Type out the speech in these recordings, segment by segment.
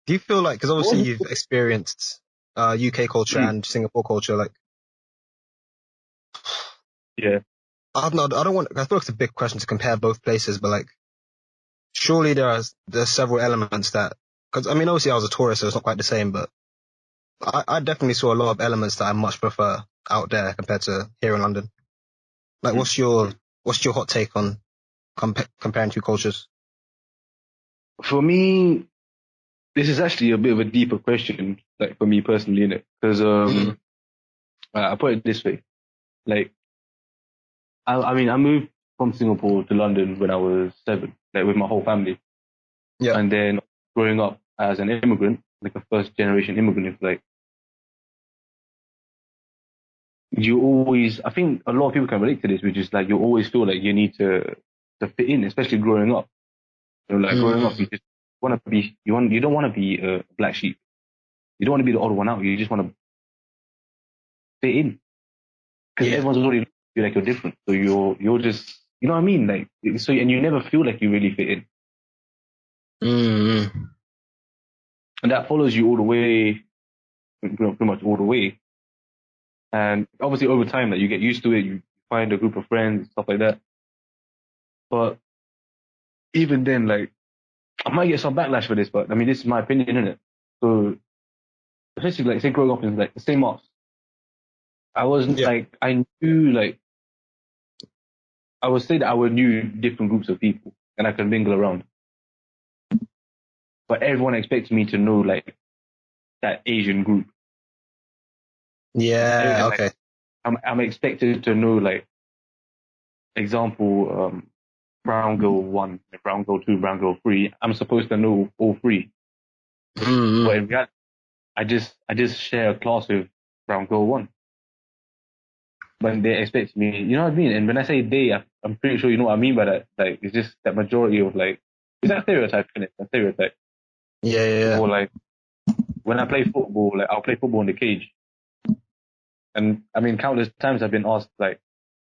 Do you feel like, because obviously you've experienced UK culture and Singapore culture, like, Yeah. I feel like it's a big question to compare both places, but like, surely there's several elements that, because I mean, obviously I was a tourist, so it's not quite the same, but I definitely saw a lot of elements that I much prefer out there compared to here in London. Like, what's your hot take on comparing two cultures? For me, this is actually a bit of a deeper question, like for me personally, innit? Because I put it this way, like I mean, I moved from Singapore to London when I was 7, like with my whole family, Yeah. and then growing up as an immigrant, like a first generation immigrant, it's like you always, I think a lot of people can relate to this, which is like you always feel like you need to fit in, especially growing up. You know, like growing up, you just want to be, you don't want to be a black sheep. You don't want to be the odd one out. You just want to fit in because Yeah. everyone's already feel like you're different. So you're just, you know what I mean? Like, so, and you never feel like you really fit in. Mm-hmm. And that follows you all the way, pretty much all the way. And obviously over time, that you get used to it, you find a group of friends, stuff like that. But even then, like, I might get some backlash for this, but I mean, this is my opinion, isn't it? So, especially like, say growing up in like the same house, I wasn't Yeah. like, I knew like, I would say that I would knew different groups of people and I could mingle around. But everyone expects me to know like that Asian group. Yeah. Like, Okay. I'm expected to know like, example, brown girl 1, brown girl 2, brown girl 3. I'm supposed to know all 3. But in reality, I just share a class with brown girl 1. But they expect me, you know what I mean? And when I say they, I'm pretty sure you know what I mean by that. Like, it's just that majority of like, it's that stereotype, isn't it? That stereotype. Yeah. Yeah. Or like, when I play football, like, I'll play football in the cage. And I mean, countless times I've been asked, like,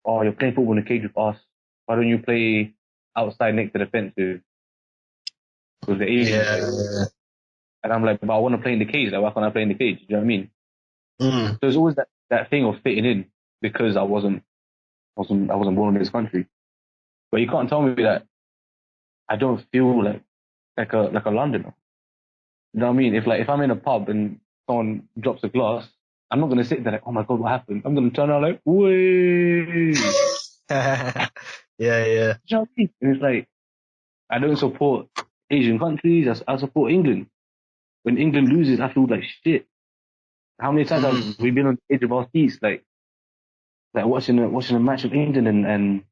oh, you're playing football in the cage with us. Why don't you play outside next to the fence with the Asian guys? Yeah. And I'm like, but I want to play in the cage. Like, why can't I play in the cage? You know what I mean? Mm. So there's always that thing of fitting in because I wasn't born in this country. But you can't tell me that I don't feel like a Londoner. You know what I mean? If I'm in a pub and someone drops a glass, I'm not gonna sit there like, oh my god, what happened? I'm gonna turn around like, wait. Yeah. Yeah. You know what I mean? And it's like I don't support Asian countries. I support England. When England loses, I feel like shit. How many times have we been on the edge of our seats, like watching a match of England and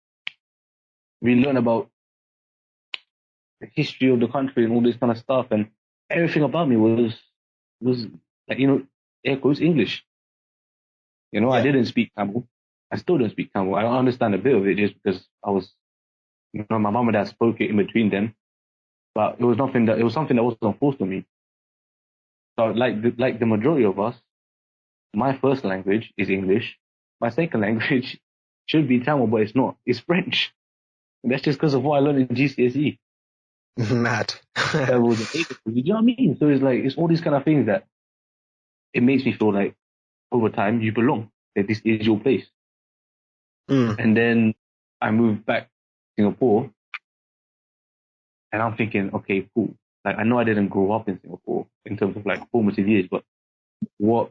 we learn about the history of the country and all this kind of stuff, and everything about me was like, you know, air quotes English. You know, I Yeah. didn't speak Tamil. I still don't speak Tamil. I understand a bit of it just because I was, you know, my mom and dad spoke it in between them, but it was something that wasn't forced on me. So like the majority of us, my first language is English. My second language should be Tamil, but it's not. It's French. And that's just because of what I learned in GCSE. Mad. Levels and A levels. You know what I mean? So it's like, it's all these kind of things that it makes me feel like over time you belong. That this is your place. And then I moved back to Singapore and I'm thinking, okay, cool. Like, I know I didn't grow up in Singapore in terms of like formative years, but what's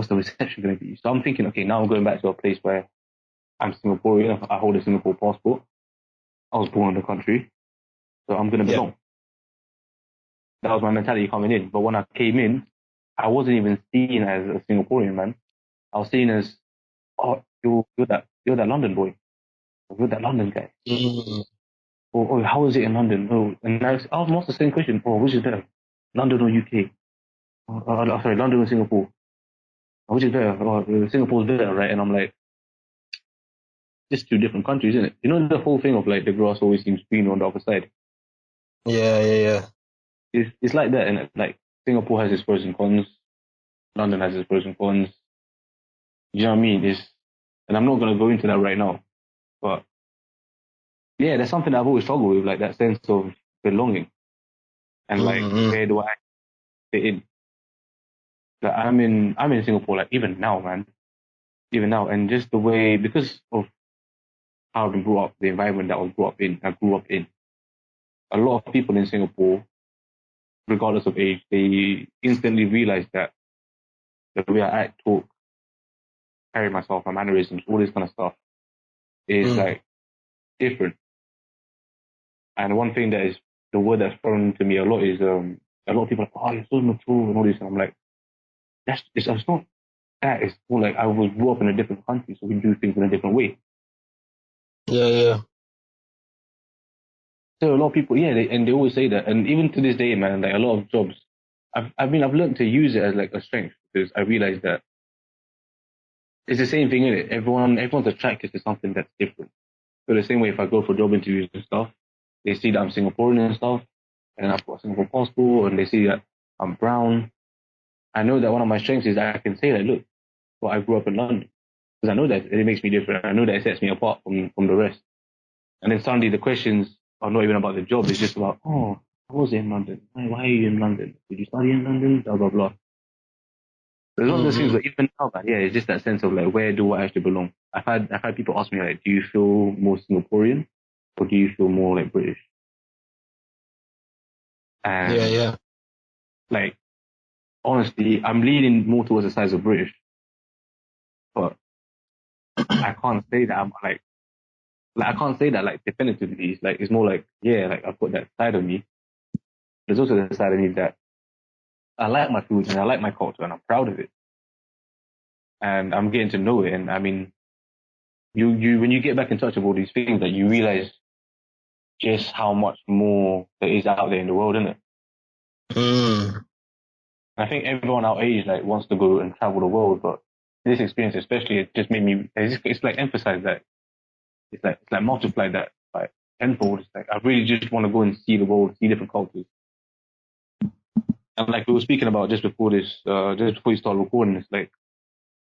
the reception going to be? So I'm thinking, okay, now I'm going back to a place where I'm Singaporean. I hold a Singapore passport. I was born in the country, so I'm going to Yeah. belong. That was my mentality coming in. But when I came in, I wasn't even seen as a Singaporean man. I was seen as, oh, you're that London boy. You're that London guy. Or, oh, how is it in London? Oh, and I was asked the same question. Oh, which is better, London or UK? Sorry, London or Singapore? Which is better? Oh, Singapore's better, right? And I'm like, just 2 different countries, isn't it? You know the whole thing of like the grass always seems greener on the other side. Yeah. It's like that, and like Singapore has its pros and cons. London has its pros and cons. You know what I mean? And I'm not gonna go into that right now, but yeah, that's something I've always struggled with, like that sense of belonging, and like where do I fit in. Like I'm in Singapore, like even now, man, even now, and just the way, because of how I've been brought up, the environment that I grew up in. A lot of people in Singapore, regardless of age, they instantly realize that the way I act, talk, carry myself, my mannerisms, all this kind of stuff is Mm. like different. And one thing that is the word that's thrown to me a lot is a lot of people are like, oh, you're so mature and all this. And I'm like, it's not that. It's more like I was brought up in a different country, so we do things in a different way. Yeah, yeah. So a lot of people, yeah, they always say that. And even to this day, man, like a lot of jobs, I've learned to use it as like a strength because I realize that it's the same thing in it. Everyone's attracted to something that's different. So the same way, if I go for job interviews and stuff, they see that I'm Singaporean and stuff, and I've got a Singapore passport, and they see that I'm brown. I know that one of my strengths is that I can say that, look, well, I grew up in London, because I know that it makes me different. I know that it sets me apart from the rest. And then suddenly the questions are not even about the job. It's just about, oh, I was in London. Why are you in London? Did you study in London? Blah, blah, blah. There's a lot of those things, Mm-hmm. but even now, man, yeah, it's just that sense of like, where do I actually belong? I've had people ask me like, do you feel more Singaporean or do you feel more like British? Yeah, And yeah. like, honestly, I'm leaning more towards the side of British, but I can't say that I'm like I can't say that like definitively. It's like it's more like, yeah, like I've got that side of me. There's also the side of me that I like my food and I like my culture and I'm proud of it. And I'm getting to know it. And I mean, you when you get back in touch with all these things, that you realize just how much more there is out there in the world, isn't it? Mm. I think everyone our age like wants to go and travel the world, but this experience especially, it just made me. It's like emphasize that. It's like multiply that like tenfold. It's like I really just want to go and see the world, see different cultures. And like we were speaking about just before this, just before you start recording, it's like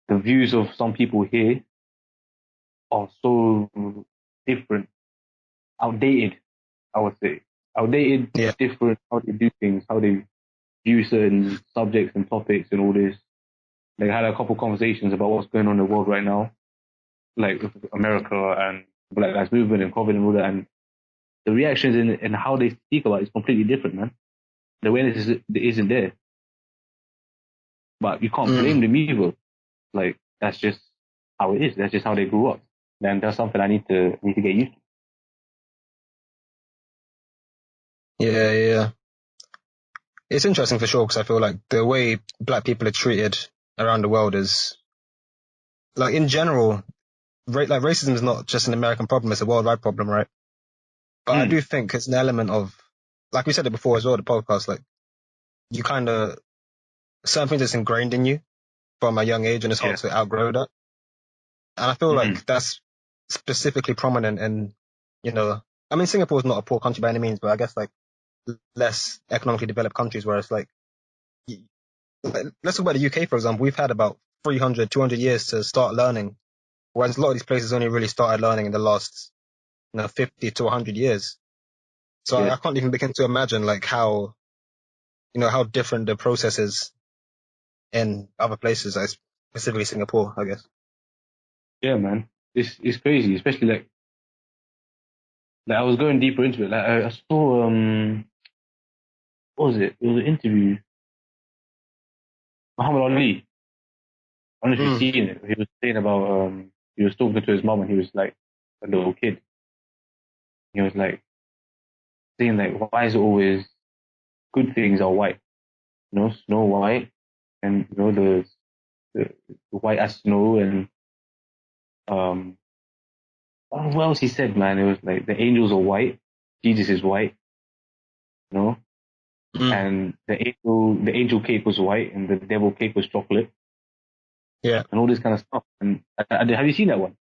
the views of some people here are so different, outdated. I would say outdated, Yeah. different. How they do things, how they view certain subjects and topics, and all this. Like I had a couple conversations about what's going on in the world right now, like with America and Black Lives Movement and COVID and all that, and the reactions and how they speak about it is completely different, man. The awareness isn't there, but you can't blame Mm. them either. Like that's just how it is. That's just how they grew up. And that's something I need to get used to. Yeah, yeah. It's interesting for sure because I feel like the way black people are treated around the world is, like, in general, like racism is not just an American problem; it's a worldwide problem, right? But I Mm, do think it's an element of, like we said it before as well, the podcast. Like, you kind of, certain things that's ingrained in you from a young age, and it's hard yeah. to outgrow that. And I feel Mm, like that's specifically prominent in, I mean, Singapore is not a poor country by any means, but I guess like less economically developed countries where it's like, let's talk about the UK, for example. We've had about 300, 200 years to start learning, whereas a lot of these places only really started learning in the last, 50 to 100 years. So yeah. I can't even begin to imagine like how different the process is in other places, like specifically Singapore, I guess. Yeah, man. It's crazy, especially like I was going deeper into it. Like I saw what was it? It was an interview. Muhammad Ali. I don't know if you've Mm, seen it. He was saying about he was talking to his mom and he was like a little kid. He was like saying like, why is it always good things are white? Snow White and the, the white as snow and um what else he said, man? It was like the angels are white, Jesus is white, you know, mm, and the angel cake was white and the devil cake was chocolate yeah. and all this kind of stuff. And have you seen that one?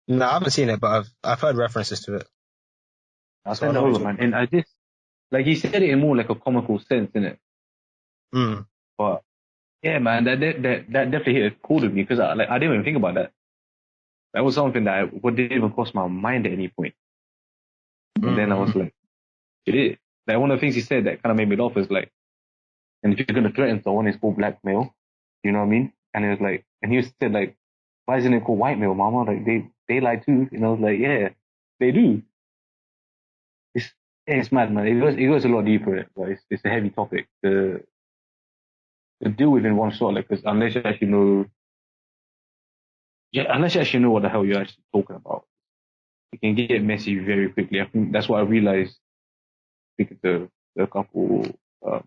No, I haven't seen it, but I've heard references to it, I'll so I send know that what you're over, talking man. about. And I just like he said it in more like a comical sense, in it. Mm, But yeah, man, that definitely hit a chord with me because I didn't even think about that. That was something that didn't even cross my mind at any point. And then I was mm, like, shit. Like one of the things he said that kind of made me laugh is like, And if you're going to threaten someone, it's called blackmail. You know what I mean? And it was like, and he said like, why isn't it called white mail, mama? Like they lie too. And I was like, yeah, they do. It's mad, man. It goes a lot deeper, but it's a heavy topic to deal with in one shot. Like, because unless you actually know, what the hell you're actually talking about, it can get messy very quickly. I think that's what I realized speaking to a couple, uh,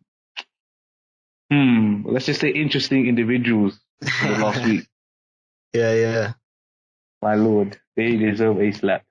let's just say interesting individuals in the last week. Yeah, yeah. My lord, they deserve a slap.